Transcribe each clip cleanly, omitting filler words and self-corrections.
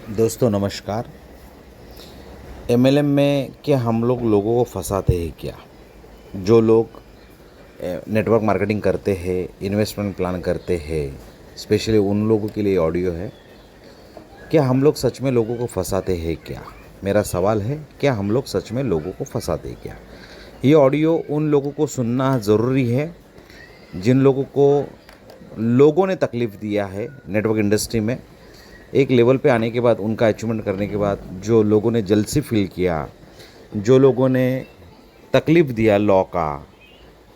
दोस्तों नमस्कार। एमएलएम में क्या हम लोग लोगों को फंसाते हैं क्या? जो लोग नेटवर्क मार्केटिंग करते हैं, इन्वेस्टमेंट प्लान करते हैं, स्पेशली उन लोगों के लिए ऑडियो है। क्या हम लोग सच में लोगों को फंसाते हैं क्या? मेरा सवाल है, क्या हम लोग सच में लोगों को फंसाते हैं क्या? ये ऑडियो उन लोगों को सुनना ज़रूरी है जिन लोगों को लोगों ने तकलीफ़ दिया है नेटवर्क इंडस्ट्री में। एक लेवल पे आने के बाद, उनका अचीवमेंट करने के बाद, जो लोगों ने जलसी फील किया, जो लोगों ने तकलीफ़ दिया लॉ का,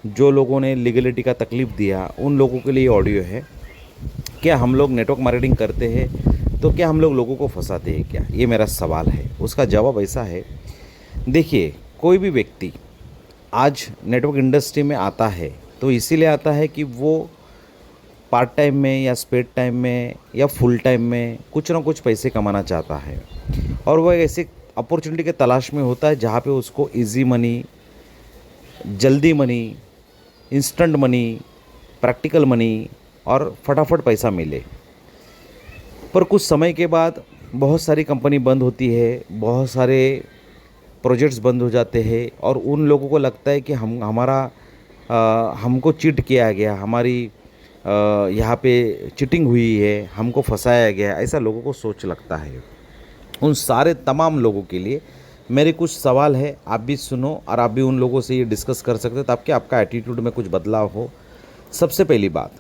जो लोगों ने लीगलिटी का तकलीफ़ दिया, उन लोगों के लिए ऑडियो है। क्या हम लोग नेटवर्क मार्केटिंग करते हैं तो क्या हम लोग लोगों को फंसाते हैं क्या? ये मेरा सवाल है। उसका जवाब ऐसा है, देखिए, कोई भी व्यक्ति आज नेटवर्क इंडस्ट्री में आता है तो इसीलिए आता है कि वो पार्ट टाइम में या स्पेड टाइम में या फुल टाइम में कुछ ना कुछ पैसे कमाना चाहता है, और वह ऐसे अपॉर्चुनिटी के तलाश में होता है जहाँ पे उसको इजी मनी, जल्दी money, instant money, practical money और फटाफट पैसा मिले। पर कुछ समय के बाद बहुत सारी कंपनी बंद होती है, बहुत सारे प्रोजेक्ट्स बंद हो जाते हैं, और उन लोगों को लगता है कि हमको चीट किया गया, हमारी यहाँ पे चीटिंग हुई है, हमको फंसाया गया, ऐसा लोगों को सोच लगता है। उन सारे तमाम लोगों के लिए मेरे कुछ सवाल है, आप भी सुनो और आप भी उन लोगों से ये डिस्कस कर सकते हो ताकि आपका एटीट्यूड में कुछ बदलाव हो। सबसे पहली बात,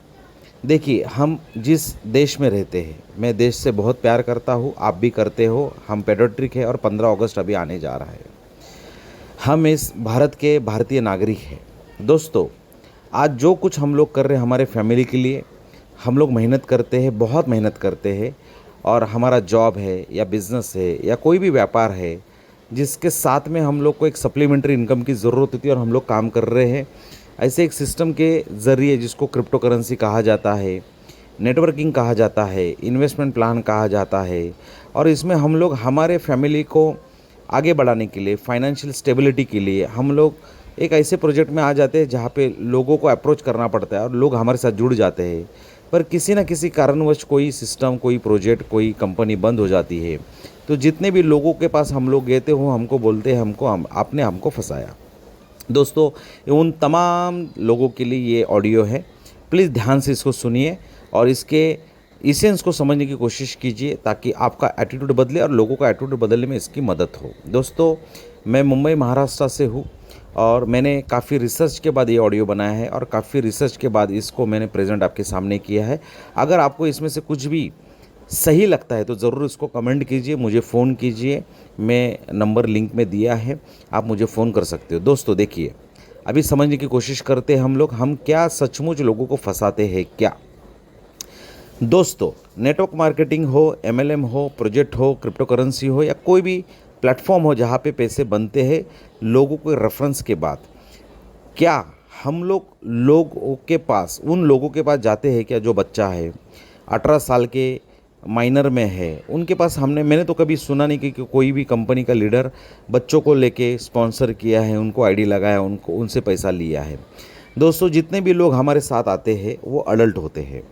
देखिए, हम जिस देश में रहते हैं, मैं देश से बहुत प्यार करता हूँ, आप भी करते हो। हम पेट्रियोटिक है और 15 अगस्त अभी आने जा रहा है। हम इस भारत के भारतीय नागरिक हैं। दोस्तों, आज जो कुछ हम लोग कर रहे हैं हमारे फैमिली के लिए, हम लोग मेहनत करते हैं, बहुत मेहनत करते हैं, और हमारा जॉब है या बिज़नेस है या कोई भी व्यापार है जिसके साथ में हम लोग को एक सप्लीमेंट्री इनकम की ज़रूरत होती है, और हम लोग काम कर रहे हैं ऐसे एक सिस्टम के ज़रिए जिसको क्रिप्टो करेंसी कहा जाता है, नेटवर्किंग कहा जाता है, इन्वेस्टमेंट प्लान कहा जाता है। और इसमें हम लोग हमारे फैमिली को आगे बढ़ाने के लिए, फाइनेंशियल स्टेबिलिटी के लिए, हम लोग एक ऐसे प्रोजेक्ट में आ जाते हैं जहाँ पे लोगों को अप्रोच करना पड़ता है और लोग हमारे साथ जुड़ जाते हैं। पर किसी न किसी कारणवश कोई सिस्टम, कोई प्रोजेक्ट, कोई कंपनी बंद हो जाती है, तो जितने भी लोगों के पास हम लोग गए थे वो हमको बोलते हैं, आपने हमको फंसाया। दोस्तों, उन तमाम लोगों के लिए ये ऑडियो है। प्लीज़ ध्यान से इसको सुनिए और इसके इसेंस को समझने की कोशिश कीजिए ताकि आपका एटीट्यूड बदले और लोगों का एटीट्यूड बदलने में इसकी मदद हो। दोस्तों, मैं मुंबई महाराष्ट्र से हूँ और मैंने काफ़ी रिसर्च के बाद ये ऑडियो बनाया है, और काफ़ी रिसर्च के बाद इसको मैंने प्रेजेंट आपके सामने किया है। अगर आपको इसमें से कुछ भी सही लगता है तो ज़रूर इसको कमेंट कीजिए, मुझे फ़ोन कीजिए। मैं नंबर लिंक में दिया है, आप मुझे फ़ोन कर सकते हो। दोस्तों देखिए, अभी समझने की कोशिश करते हैं हम क्या सचमुच लोगों को फंसाते हैं क्या? दोस्तों, नेटवर्क मार्केटिंग हो, एमएलएम हो, प्रोजेक्ट हो, क्रिप्टो करेंसी हो, या कोई भी प्लेटफॉर्म हो जहाँ पे पैसे बनते हैं लोगों के रेफरेंस के बाद, क्या हम लोग लोगों के पास, उन लोगों के पास जाते हैं क्या जो बच्चा है, 18 साल के माइनर में है, उनके पास मैंने तो कभी सुना नहीं कि कोई भी कंपनी का लीडर बच्चों को लेके स्पॉन्सर किया है, उनको आईडी लगाया, उनको उनसे पैसा लिया है। दोस्तों, जितने भी लोग हमारे साथ आते हैं वो अडल्ट होते हैं,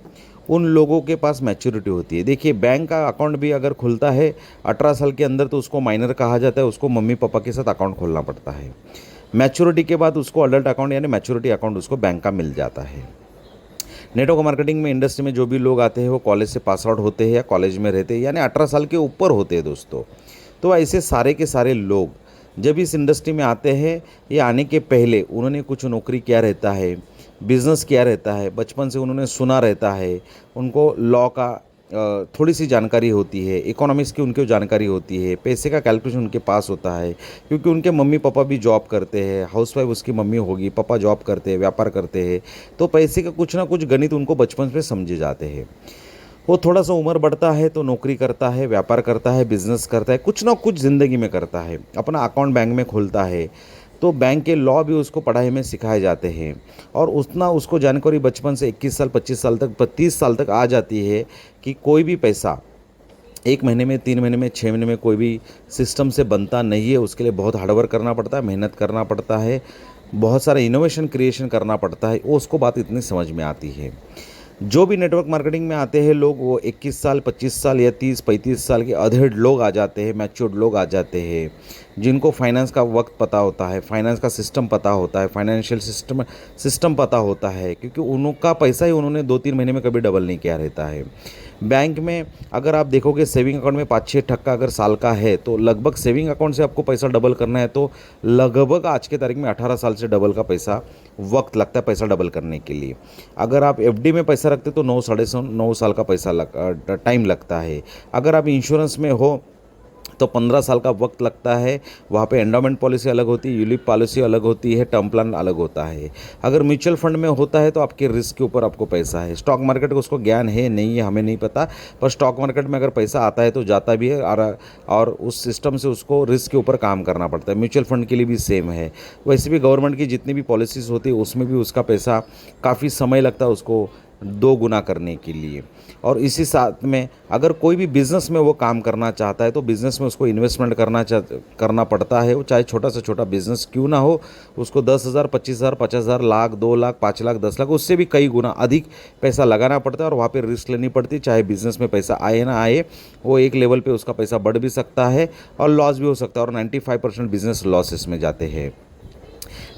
उन लोगों के पास मैच्योरिटी होती है। देखिए, बैंक का अकाउंट भी अगर खुलता है 18 साल के अंदर तो उसको माइनर कहा जाता है, उसको मम्मी पापा के साथ अकाउंट खोलना पड़ता है। मैच्योरिटी के बाद उसको अडल्ट अकाउंट यानी मैच्योरिटी अकाउंट उसको बैंक का मिल जाता है। नेटवर्क मार्केटिंग में इंडस्ट्री में जो भी लोग आते हैं वो कॉलेज से पास आउट होते हैं या कॉलेज में रहते हैं, यानी 18 साल के ऊपर होते हैं। दोस्तों, तो ऐसे सारे के सारे लोग जब इस इंडस्ट्री में आते हैं, या आने के पहले उन्होंने कुछ नौकरी किया रहता है, बिज़नेस किया रहता है, बचपन से उन्होंने सुना रहता है, उनको लॉ का थोड़ी सी जानकारी होती है, इकोनॉमिक्स की उनको जानकारी होती है, पैसे का कैलकुलेशन उनके पास होता है, क्योंकि उनके मम्मी पापा भी जॉब करते हैं, हाउसवाइफ उसकी मम्मी होगी, पापा जॉब करते हैं, व्यापार करते हैं, तो पैसे का कुछ ना कुछ गणित उनको बचपन से समझे जाते हैं। वो थोड़ा सा उम्र बढ़ता है तो नौकरी करता है, व्यापार करता है, बिजनेस करता है, कुछ ना कुछ ज़िंदगी में करता है, अपना अकाउंट बैंक में खोलता है, तो बैंक के लॉ भी उसको पढ़ाई में सिखाए जाते हैं, और उतना उसको जानकारी बचपन से 21 साल, 25 साल तक, 30 साल तक आ जाती है कि कोई भी पैसा 1 महीने में, 3 महीने में, 6 महीने में कोई भी सिस्टम से बनता नहीं है। उसके लिए बहुत हार्डवर्क करना पड़ता है, मेहनत करना पड़ता है, बहुत सारा इनोवेशन क्रिएशन करना पड़ता है, वो उसको बात इतनी समझ में आती है। जो भी नेटवर्क मार्केटिंग में आते हैं लोग, वो 21 साल 25 साल या 30-35 साल के अधेड़ लोग आ जाते हैं, मैच्योर्ड लोग आ जाते हैं, जिनको फाइनेंस का वक्त पता होता है, फाइनेंस का सिस्टम पता होता है, फाइनेंशियल सिस्टम पता होता है, क्योंकि उनका पैसा ही उन्होंने 2-3 महीने में कभी डबल नहीं किया रहता है। बैंक में अगर आप देखोगे सेविंग अकाउंट में 5-6 टक्का अगर साल का है, तो लगभग सेविंग अकाउंट से आपको पैसा डबल करना है तो लगभग आज के तारीख में 18 साल से डबल का पैसा वक्त लगता है पैसा डबल करने के लिए। अगर आप एफडी में पैसा रखते तो 9 साल का टाइम लगता है। अगर आप इंश्योरेंस में हो तो 15 साल का वक्त लगता है। वहाँ पे एंडोमेंट पॉलिसी अलग होती है, यूलिप पॉलिसी अलग होती है, टर्म प्लान अलग होता है। अगर म्यूचुअल फंड में होता है तो आपके रिस्क के ऊपर आपको पैसा है। स्टॉक मार्केट का उसको ज्ञान है नहीं है हमें नहीं पता, पर स्टॉक मार्केट में अगर पैसा आता है तो जाता भी है, और उस सिस्टम से उसको रिस्क के ऊपर काम करना पड़ता है। म्यूचुअल फंड के लिए भी सेम है। वैसे भी गवर्नमेंट की जितनी भी पॉलिसीज़ होती है उसमें भी उसका पैसा काफ़ी समय लगता है उसको 2 गुना करने के लिए। और इसी साथ में अगर कोई भी बिज़नेस में वो काम करना चाहता है तो बिज़नेस में उसको इन्वेस्टमेंट करना पड़ता है। वो चाहे छोटा से छोटा बिज़नेस क्यों ना हो, उसको 10,000 25,000 50,000 लाख 2 लाख 5 लाख 10 लाख उससे भी कई गुना अधिक पैसा लगाना पड़ता है, और वहाँ पे रिस्क लेनी पड़ती है। चाहे बिज़नेस में पैसा आए ना आए, वो एक लेवल पे उसका पैसा बढ़ भी सकता है और लॉस भी हो सकता है, और 95% बिज़नेस लॉसेस में जाते हैं।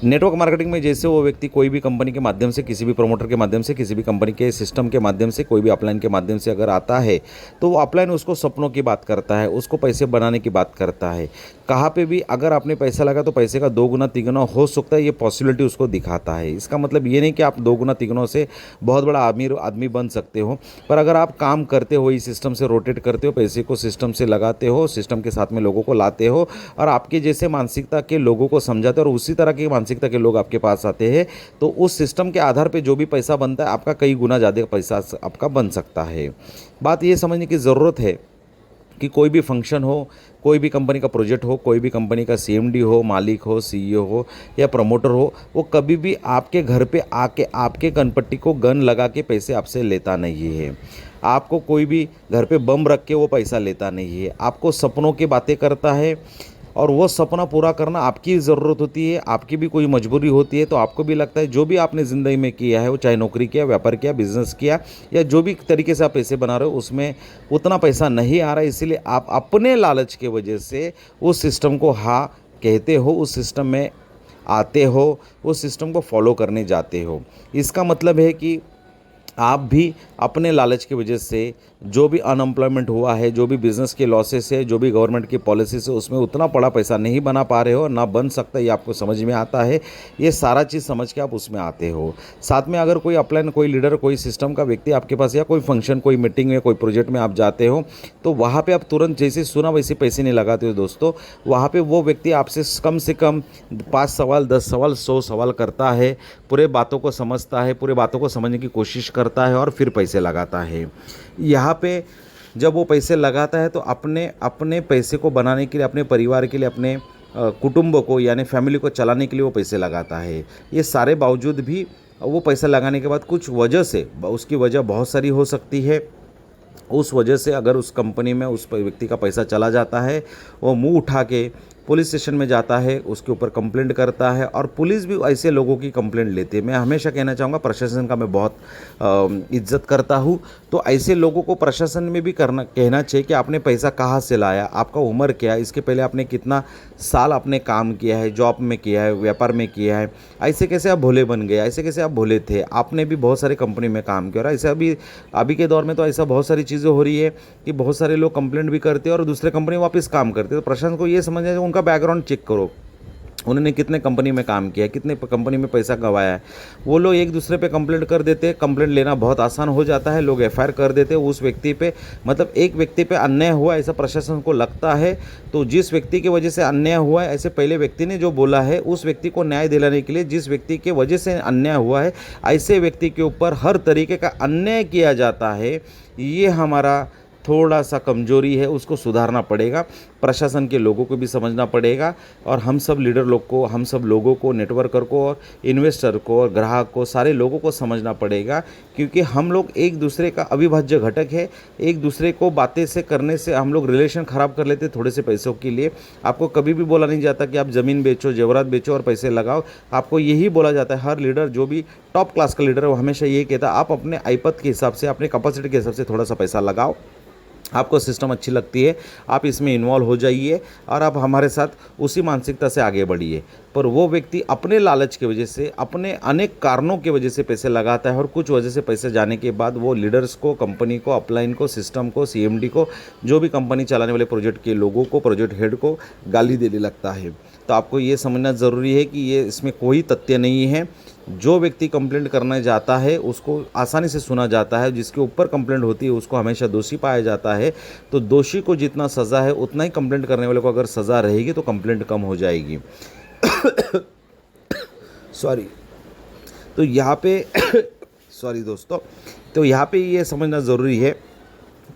नेटवर्क मार्केटिंग में जैसे वो व्यक्ति कोई भी कंपनी के माध्यम से, किसी भी प्रमोटर के माध्यम से, किसी भी कंपनी के सिस्टम के माध्यम से, कोई भी अपलाइन के माध्यम से अगर आता है तो वो अपलाइन उसको सपनों की बात करता है, उसको पैसे बनाने की बात करता है। कहाँ पे भी अगर आपने पैसा लगा तो पैसे का 2 गुना 3 गुना हो सकता है, ये पॉसिबिलिटी उसको दिखाता है। इसका मतलब ये नहीं कि आप 2 गुना 3 गुना से बहुत बड़ा अमीर आदमी बन सकते हो, पर अगर आप काम करते हो, इस सिस्टम से रोटेट करते हो, पैसे को सिस्टम से लगाते हो, सिस्टम के साथ में लोगों को लाते हो, और आपके जैसे मानसिकता के लोगों को समझाते हो, और उसी तरह की मानसिकता के लोग आपके पास आते हैं, तो उस सिस्टम के आधार पे जो भी पैसा बनता है आपका कई गुना ज़्यादा पैसा आपका बन सकता है। बात ये समझने की ज़रूरत है कि कोई भी फंक्शन हो, कोई भी कंपनी का प्रोजेक्ट हो, कोई भी कंपनी का सीएमडी हो, मालिक हो, सीईओ हो या प्रमोटर हो, वो कभी भी आपके घर पे आके आपके कनपट्टी को गन लगा के पैसे आपसे लेता नहीं है। आपको कोई भी घर पे बम रख के वो पैसा लेता नहीं है। आपको सपनों की बातें करता है, और वो सपना पूरा करना आपकी ज़रूरत होती है, आपकी भी कोई मजबूरी होती है। तो आपको भी लगता है जो भी आपने ज़िंदगी में किया है, वो चाहे नौकरी किया, व्यापार किया, बिजनेस किया, या जो भी तरीके से आप पैसे बना रहे हो उसमें उतना पैसा नहीं आ रहा है, इसीलिए आप अपने लालच के वजह से उस सिस्टम को हाँ कहते हो, उस सिस्टम में आते हो, उस सिस्टम को फॉलो करने जाते हो। इसका मतलब है कि आप भी अपने लालच की वजह से जो भी अनएम्प्लॉयमेंट हुआ है, जो भी बिज़नेस के लॉसेस है, जो भी गवर्नमेंट की पॉलिसी से उसमें उतना बड़ा पैसा नहीं बना पा रहे हो, ना बन सकता, ये आपको समझ में आता है। ये सारा चीज़ समझ के आप उसमें आते हो। साथ में अगर कोई अपलाइन, कोई लीडर, कोई सिस्टम का व्यक्ति आपके पास, या कोई फंक्शन, कोई मीटिंग में, कोई प्रोजेक्ट में आप जाते हो, तो वहाँ पर आप तुरंत जैसे सुना वैसे पैसे नहीं लगाते हो दोस्तों। वहाँ पर वो व्यक्ति आपसे से कम 5 सवाल 10 सवाल 100 सवाल करता है, पूरे बातों को समझता है, पूरे बातों को समझने की कोशिश करता है, और फिर पैसे लगाता है। यहाँ पे जब वो पैसे लगाता है तो अपने पैसे को बनाने के लिए, अपने परिवार के लिए, अपने कुटुंब को यानी फैमिली को चलाने के लिए वो पैसे लगाता है। ये सारे बावजूद भी वो पैसा लगाने के बाद कुछ वजह से, उसकी वजह बहुत सारी हो सकती है, उस वजह से अगर उस कंपनी में उस व्यक्ति का पैसा चला जाता है, वो मुंह उठा के पुलिस स्टेशन में जाता है, उसके ऊपर कंप्लेंट करता है, और पुलिस भी ऐसे लोगों की कंप्लेंट लेती है। मैं हमेशा कहना चाहूँगा, प्रशासन का मैं बहुत इज्जत करता हूँ, तो ऐसे लोगों को प्रशासन में भी कहना चाहिए कि आपने पैसा कहाँ से लाया, आपका उम्र क्या है, इसके पहले आपने कितना साल आपने काम किया है, जॉब में किया है, व्यापार में किया है, ऐसे कैसे आप भोले बन गए, ऐसे कैसे आप भोले थे, आपने भी बहुत सारे कंपनी में काम किया। और ऐसा अभी के दौर में तो ऐसा बहुत सारी चीज़ें हो रही है कि बहुत सारे लोग कंप्लेंट भी करते हैं और दूसरे कंपनी में वापस काम करते हैं। तो प्रशासन को ये समझना है, उनका बैकग्राउंड चेक करो, उन्होंने कितने कंपनी में काम किया है, कितने कंपनी में पैसा गंवाया है। वो लोग एक दूसरे पे कंप्लेंट कर देते हैं, कंप्लेंट लेना बहुत आसान हो जाता है, लोग एफआईआर कर देते हैं उस व्यक्ति पे। मतलब एक व्यक्ति पे अन्याय हुआ ऐसा प्रशासन को लगता है, तो जिस व्यक्ति की वजह से अन्याय हुआ है, ऐसे पहले व्यक्ति ने जो बोला है, उस व्यक्ति को न्याय दिलाने के लिए जिस व्यक्ति के वजह से अन्याय हुआ है, ऐसे व्यक्ति के ऊपर हर तरीके का अन्याय किया जाता है। ये हमारा थोड़ा सा कमजोरी है उसको सुधारना पड़ेगा। प्रशासन के लोगों को भी समझना पड़ेगा और हम सब लीडर लोग को, हम सब लोगों को, नेटवर्कर को और इन्वेस्टर को और ग्राहक को, सारे लोगों को समझना पड़ेगा, क्योंकि हम लोग एक दूसरे का अविभाज्य घटक है। एक दूसरे को बातें से करने से हम लोग रिलेशन ख़राब कर लेते थोड़े से पैसों के लिए। आपको कभी भी बोला नहीं जाता कि आप ज़मीन बेचो, जेवरात बेचो और पैसे लगाओ। आपको यही बोला जाता है, हर लीडर जो भी टॉप क्लास का लीडर है वो हमेशा ये कहता है आप अपने आइपत के हिसाब से, अपने कैपेसिटी के हिसाब से थोड़ा सा पैसा लगाओ। आपको सिस्टम अच्छी लगती है, आप इसमें इन्वॉल्व हो जाइए और आप हमारे साथ उसी मानसिकता से आगे बढ़िए। पर वो व्यक्ति अपने लालच की वजह से, अपने अनेक कारणों की वजह से पैसे लगाता है और कुछ वजह से पैसे जाने के बाद वो लीडर्स को, कंपनी को, अपलाइन को, सिस्टम को, सीएमडी को, जो भी कंपनी चलाने वाले प्रोजेक्ट के लोगों को, प्रोजेक्ट हेड को गाली देने लगता है। तो आपको ये समझना ज़रूरी है कि ये इसमें कोई तथ्य नहीं है। जो व्यक्ति कंप्लेंट करने जाता है उसको आसानी से सुना जाता है, जिसके ऊपर कंप्लेंट होती है उसको हमेशा दोषी पाया जाता है। तो दोषी को जितना सज़ा है उतना ही कंप्लेंट करने वाले को अगर सज़ा रहेगी तो कंप्लेंट कम हो जाएगी। सॉरी। तो यहाँ पे सॉरी दोस्तों, तो यहाँ पे ये समझना ज़रूरी है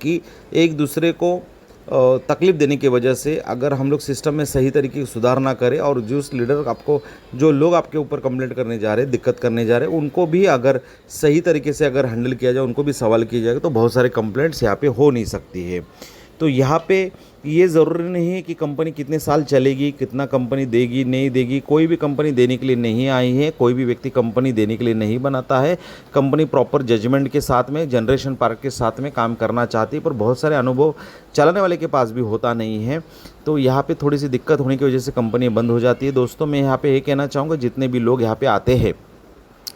कि एक दूसरे को तकलीफ़ देने की वजह से अगर हम लोग सिस्टम में सही तरीके से सुधार ना करें और जिस लीडर आपको, जो लोग आपके ऊपर कंप्लेंट करने जा रहे हैं, दिक्कत करने जा रहे हैं, उनको भी अगर सही तरीके से अगर हैंडल किया जाए, उनको भी सवाल किया जाएगा तो बहुत सारे कंप्लेंट्स यहाँ पे हो नहीं सकती है। तो यहाँ पे ये ज़रूरी नहीं है कि कंपनी कितने साल चलेगी, कितना कंपनी देगी नहीं देगी। कोई भी कंपनी देने के लिए नहीं आई है, कोई भी व्यक्ति कंपनी देने के लिए नहीं बनाता है। कंपनी प्रॉपर जजमेंट के साथ में, जनरेशन पार्क के साथ में काम करना चाहती है, पर बहुत सारे अनुभव चलाने वाले के पास भी होता नहीं है। तो यहाँ पे थोड़ी सी दिक्कत होने की वजह से कंपनी बंद हो जाती है। दोस्तों मैं यहाँ पे ये कहना चाहूँगा, जितने भी लोग यहाँ पे आते हैं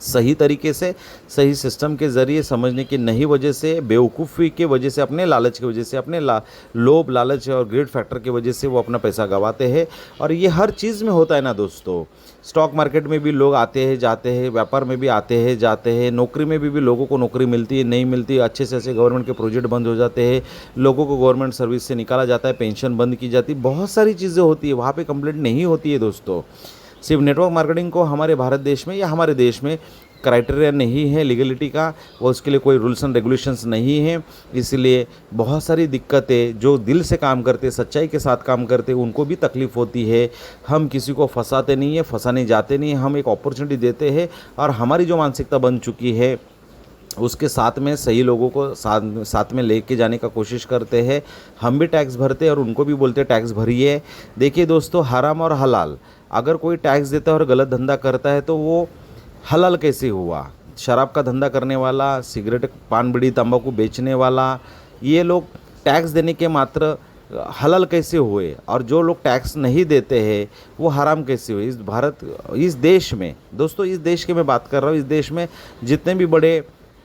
सही तरीके से, सही सिस्टम के ज़रिए समझने की नहीं वजह से, बेवकूफ़ी के वजह से, अपने लालच की वजह से, अपने लोभ लालच और ग्रेड फैक्टर की वजह से वो अपना पैसा गंवाते हैं। और ये हर चीज़ में होता है ना दोस्तों। स्टॉक मार्केट में भी लोग आते हैं जाते हैं, व्यापार में भी आते हैं जाते हैं, नौकरी में भी लोगों को नौकरी मिलती है नहीं मिलती, अच्छे से अच्छे गवर्नमेंट के प्रोजेक्ट बंद हो जाते हैं, लोगों को गवर्नमेंट सर्विस से निकाला जाता है, पेंशन बंद की जाती है, बहुत सारी चीज़ें होती है। वहाँ पर कंप्लेंट नहीं होती है दोस्तों। सिर्फ नेटवर्क मार्केटिंग को हमारे भारत देश में या हमारे देश में क्राइटेरिया नहीं है लीगलिटी का, वो उसके लिए कोई रूल्स एंड रेगुलेशंस नहीं है। इसलिए बहुत सारी दिक्कतें, जो दिल से काम करते, सच्चाई के साथ काम करते, उनको भी तकलीफ़ होती है। हम किसी को फंसाते नहीं है, फंसाने जाते नहीं हैं, हम एक अपॉर्चुनिटी देते हैं और हमारी जो मानसिकता बन चुकी है उसके साथ में सही लोगों को साथ में लेके जाने का कोशिश करते हैं। हम भी टैक्स भरते हैं और उनको भी बोलते हैं टैक्स भरिए। देखिए दोस्तों, हराम और हलाल, अगर कोई टैक्स देता है और गलत धंधा करता है तो वो हलाल कैसे हुआ? शराब का धंधा करने वाला, सिगरेट, पान, बीड़ी, तंबाकू बेचने वाला, ये लोग टैक्स देने के मात्र हलाल कैसे हुए? और जो लोग टैक्स नहीं देते हैं वो हराम कैसे हुए? इस देश में दोस्तों, इस देश की मैं बात कर रहा हूँ, इस देश में जितने भी बड़े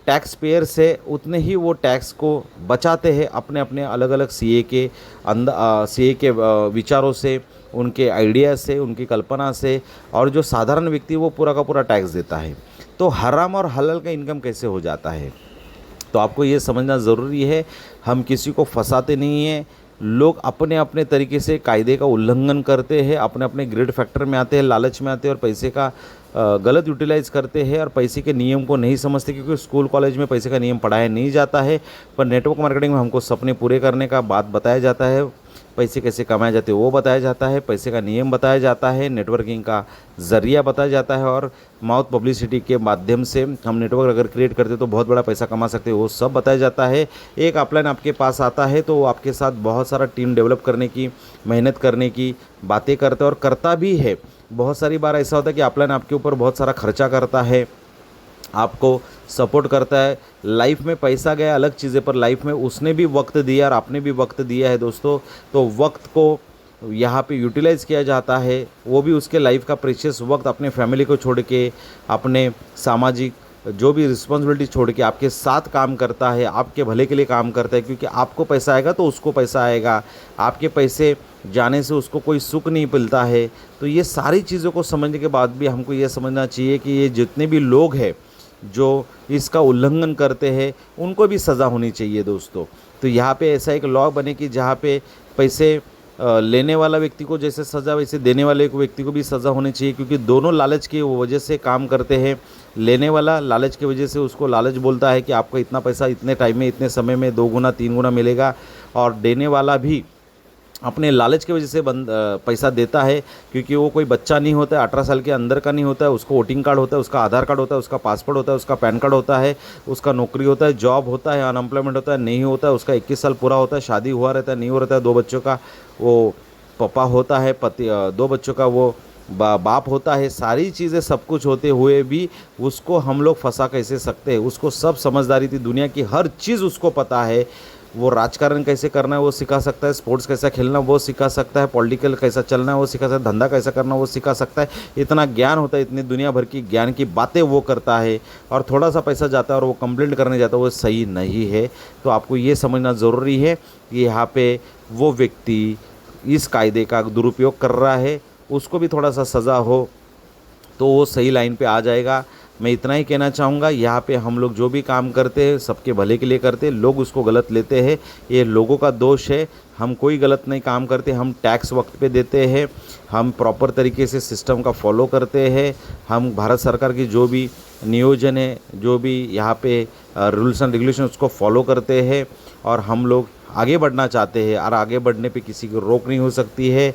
टैक्स पेयर्स है उतने ही वो टैक्स को बचाते हैं अपने अपने अलग अलग सीए के विचारों से, उनके आइडिया से, उनकी कल्पना से। और जो साधारण व्यक्ति वो पूरा का पूरा टैक्स देता है। तो हराम और हलाल का इनकम कैसे हो जाता है? तो आपको ये समझना ज़रूरी है, हम किसी को फंसाते नहीं हैं। लोग अपने अपने तरीके से कायदे का उल्लंघन करते हैं, अपने अपने ग्रेड फैक्टर में आते हैं, लालच में आते हैं और पैसे का गलत यूटिलाइज़ करते हैं और पैसे के नियम को नहीं समझते, क्योंकि स्कूल कॉलेज में पैसे का नियम पढ़ाया नहीं जाता है। पर नेटवर्क मार्केटिंग में हमको सपने पूरे करने का बात बताया जाता है, पैसे कैसे कमाए जाते हैं वो बताया जाता है, पैसे का नियम बताया जाता है, नेटवर्किंग का ज़रिया बताया जाता है और माउथ पब्लिसिटी के माध्यम से हम नेटवर्क अगर क्रिएट करते तो बहुत बड़ा पैसा कमा सकते हैं, वो सब बताया जाता है। एक अपलाइन आपके पास आता है तो वो आपके साथ बहुत सारा टीम डेवलप करने की, मेहनत करने की बातें करता है और करता भी है। बहुत सारी बार ऐसा होता है कि अपलाइन आपके ऊपर बहुत सारा खर्चा करता है, आपको सपोर्ट करता है। लाइफ में पैसा गया अलग चीज़ है, पर लाइफ में उसने भी वक्त दिया और आपने भी वक्त दिया है दोस्तों। तो वक्त को यहाँ पे यूटिलाइज़ किया जाता है, वो भी उसके लाइफ का प्रेशियस वक्त अपने फैमिली को छोड़ के, अपने सामाजिक जो भी रिस्पॉन्सिबिलिटी छोड़ के आपके साथ काम करता है, आपके भले के लिए काम करता है। क्योंकि आपको पैसा आएगा तो उसको पैसा आएगा, आपके पैसे जाने से उसको कोई सुख नहीं मिलता है। तो ये सारी चीज़ों को समझने के बाद भी हमको ये समझना चाहिए कि ये जितने भी लोग हैं जो इसका उल्लंघन करते हैं उनको भी सज़ा होनी चाहिए दोस्तों। तो यहाँ पे ऐसा एक लॉ बने कि जहाँ पे पैसे लेने वाला व्यक्ति को जैसे सज़ा वैसे देने वाले को व्यक्ति को भी सज़ा होनी चाहिए, क्योंकि दोनों लालच की वजह से काम करते हैं। लेने वाला लालच की वजह से उसको लालच बोलता है कि आपको इतना पैसा इतने टाइम में इतने समय में 2 गुना 3 गुना मिलेगा, और देने वाला भी अपने लालच की वजह से पैसा देता है, क्योंकि वो कोई बच्चा नहीं होता है, 18 साल के अंदर का नहीं होता है, उसको वोटिंग कार्ड होता है, उसका आधार कार्ड होता है, उसका पासपोर्ट होता है, उसका पैन कार्ड होता है, उसका नौकरी होता है, जॉब होता है, अनएम्प्लॉयमेंट होता है, नहीं होता है, उसका 21 साल पूरा होता है, शादी हुआ रहता है, नहीं हो रहता है, 2 बच्चों का वो पापा होता है, पति 2 बच्चों का वो बाप होता है। सारी चीज़ें सब कुछ होते हुए भी उसको हम लोग फंसा कैसे सकते हैं? उसको सब समझदारी थी, दुनिया की हर चीज़ उसको पता है। वो राजकारण कैसे करना है वो सिखा सकता है, स्पोर्ट्स कैसा खेलना वो सिखा सकता है, पॉलिटिकल कैसा चलना है वो सिखा सकता है, धंधा कैसा करना वो सिखा सकता है। इतना ज्ञान होता है, इतनी दुनिया भर की ज्ञान की बातें वो करता है, और थोड़ा सा पैसा जाता है और वो कंप्लेंट करने जाता है, वो सही नहीं है। तो आपको ये समझना ज़रूरी है कि यहाँ पे वो व्यक्ति इस कायदे का दुरुपयोग कर रहा है, उसको भी थोड़ा सा सज़ा हो तो वो सही लाइन पे आ जाएगा। मैं इतना ही कहना चाहूँगा, यहाँ पे हम लोग जो भी काम करते हैं सबके भले के लिए करते हैं, लोग उसको गलत लेते हैं, ये लोगों का दोष है। हम कोई गलत नहीं काम करते, हम टैक्स वक्त पे देते हैं, हम प्रॉपर तरीके से सिस्टम का फॉलो करते हैं, हम भारत सरकार की जो भी नियोजन है, जो भी यहाँ पे रूल्स एंड रेगुलेशन उसको फॉलो करते हैं, और हम लोग आगे बढ़ना चाहते हैं, और आगे बढ़ने पे किसी की रोक नहीं हो सकती है।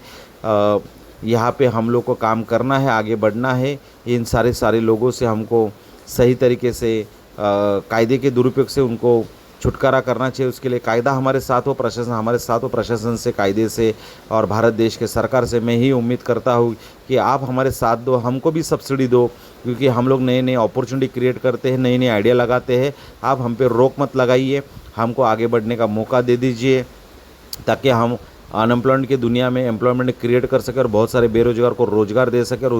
यहाँ पे हम लोग को काम करना है, आगे बढ़ना है। इन सारे लोगों से हमको सही तरीके से कायदे के दुरुपयोग से उनको छुटकारा करना चाहिए। उसके लिए कायदा हमारे साथ हो, प्रशासन हमारे साथ हो, प्रशासन से, कायदे से और भारत देश के सरकार से मैं ही उम्मीद करता हूँ कि आप हमारे साथ दो, हमको भी सब्सिडी दो, क्योंकि हम लोग नए नए अपॉर्चुनिटी क्रिएट करते हैं, नए नए आइडिया लगाते हैं। आप हम पे रोक मत लगाइए, हमको आगे बढ़ने का मौका दे दीजिए, ताकि हम अनएम्प्लॉयमेंट की दुनिया में एम्प्लॉयमेंट क्रिएट कर सके और बहुत सारे बेरोजगार को रोज़गार दे सके, और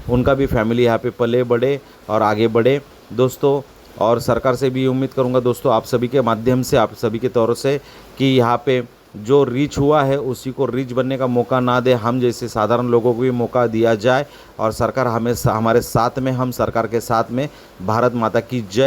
उनका भी फैमिली यहाँ पे पले बढ़े और आगे बढ़े दोस्तों। और सरकार से भी उम्मीद करूँगा दोस्तों, आप सभी के माध्यम से, आप सभी के तौर से, कि यहाँ पे जो रीच हुआ है उसी को रीच बनने का मौका ना दे, हम जैसे साधारण लोगों को भी मौका दिया जाए, और सरकार हमें हमारे साथ में, हम सरकार के साथ में। भारत माता की जय।